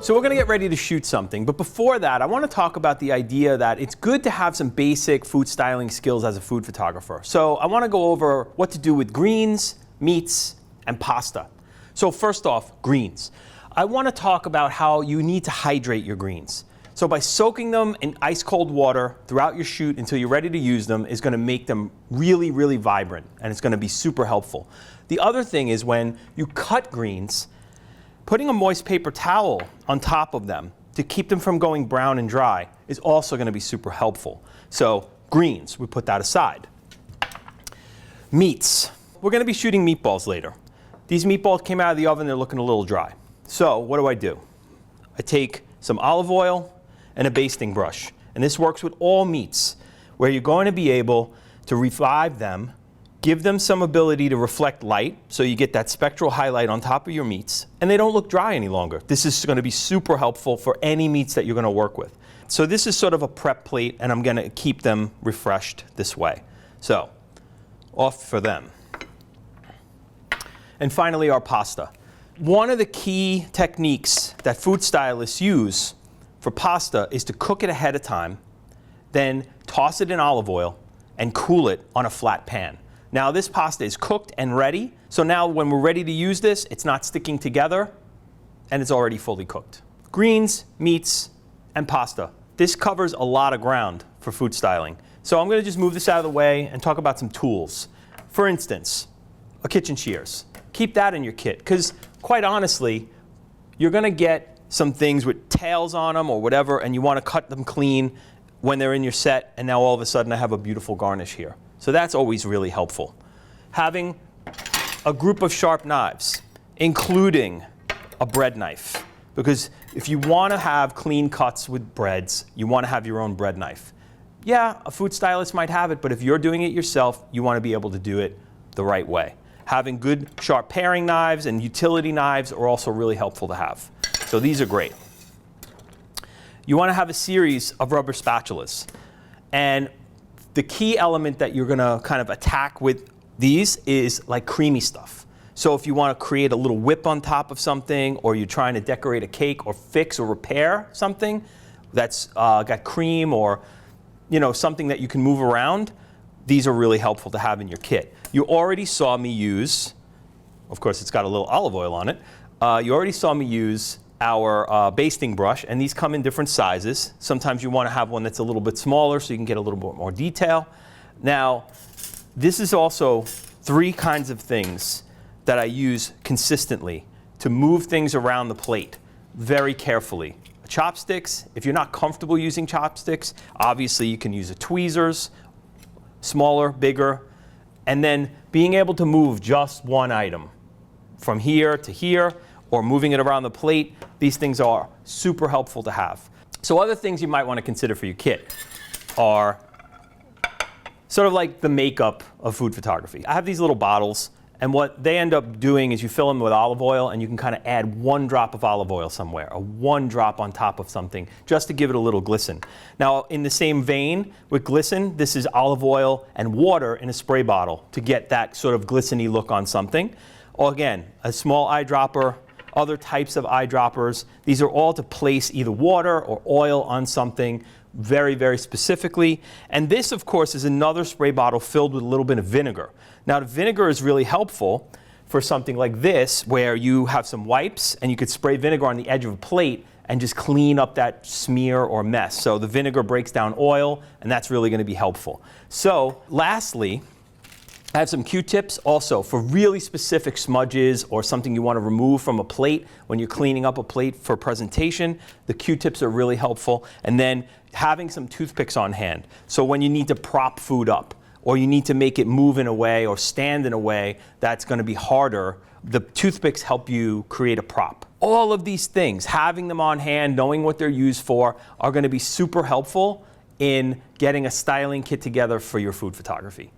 So we're going to get ready to shoot something, but before that, I want to talk about the idea that it's good to have some basic food styling skills as a food photographer. So I want to go over what to do with greens, meats, and pasta. So first off, greens. I want to talk about how you need to hydrate your greens. So by soaking them in ice cold water throughout your shoot until you're ready to use them is going to make them really, really vibrant, and it's going to be super helpful. The other thing is when you cut greens, putting a moist paper towel on top of them to keep them from going brown and dry is also going to be super helpful. So greens, we put that aside. Meats. We're going to be shooting meatballs later. These meatballs came out of the oven, they're looking a little dry. So what do? I take some olive oil and a basting brush. And this works with all meats, where you're going to be able to revive them, give them some ability to reflect light, so you get that spectral highlight on top of your meats, and they don't look dry any longer. This is going to be super helpful for any meats that you're going to work with. So this is sort of a prep plate, and I'm going to keep them refreshed this way. So, off for them. And finally, our pasta. One of the key techniques that food stylists use for pasta is to cook it ahead of time, then toss it in olive oil, and cool it on a flat pan. Now this pasta is cooked and ready, so now when we're ready to use this, it's not sticking together, and it's already fully cooked. Greens, meats, and pasta. This covers a lot of ground for food styling. So I'm going to just move this out of the way and talk about some tools. For instance, a kitchen shears. Keep that in your kit, because quite honestly, you're going to get some things with tails on them or whatever, and you want to cut them clean when they're in your set, and now all of a sudden I have a beautiful garnish here. So that's always really helpful. Having a group of sharp knives, including a bread knife, because if you want to have clean cuts with breads, you want to have your own bread knife. Yeah, a food stylist might have it, but if you're doing it yourself, you want to be able to do it the right way. Having good sharp paring knives and utility knives are also really helpful to have. So these are great. You want to have a series of rubber spatulas. And the key element that you're going to kind of attack with these is like creamy stuff. So if you want to create a little whip on top of something, or you're trying to decorate a cake or fix or repair something that's got cream, or something that you can move around, these are really helpful to have in your kit. You already saw me use, of course it's got a little olive oil on it, you already saw me use our basting brush, and these come in different sizes. Sometimes you want to have one that's a little bit smaller so you can get a little bit more detail. Now, this is also 3 kinds of things that I use consistently to move things around the plate very carefully. Chopsticks, if you're not comfortable using chopsticks, obviously you can use a tweezers, smaller, bigger, and then being able to move just one item from here to here, or moving it around the plate. These things are super helpful to have. So other things you might want to consider for your kit are sort of like the makeup of food photography. I have these little bottles, and what they end up doing is you fill them with olive oil, and you can kind of add 1 drop of olive oil somewhere, or 1 drop on top of something, just to give it a little glisten. Now, in the same vein with glisten, this is olive oil and water in a spray bottle to get that sort of glistening look on something. Or again, a small eyedropper, other types of eyedroppers. These are all to place either water or oil on something very, very specifically. And this, of course, is another spray bottle filled with a little bit of vinegar. Now, the vinegar is really helpful for something like this, where you have some wipes and you could spray vinegar on the edge of a plate and just clean up that smear or mess. So the vinegar breaks down oil, and that's really going to be helpful. So lastly, I have some Q-tips also for really specific smudges or something you want to remove from a plate when you're cleaning up a plate for presentation. The Q-tips are really helpful. And then having some toothpicks on hand. So when you need to prop food up, or you need to make it move in a way or stand in a way that's going to be harder, the toothpicks help you create a prop. All of these things, having them on hand, knowing what they're used for, are going to be super helpful in getting a styling kit together for your food photography.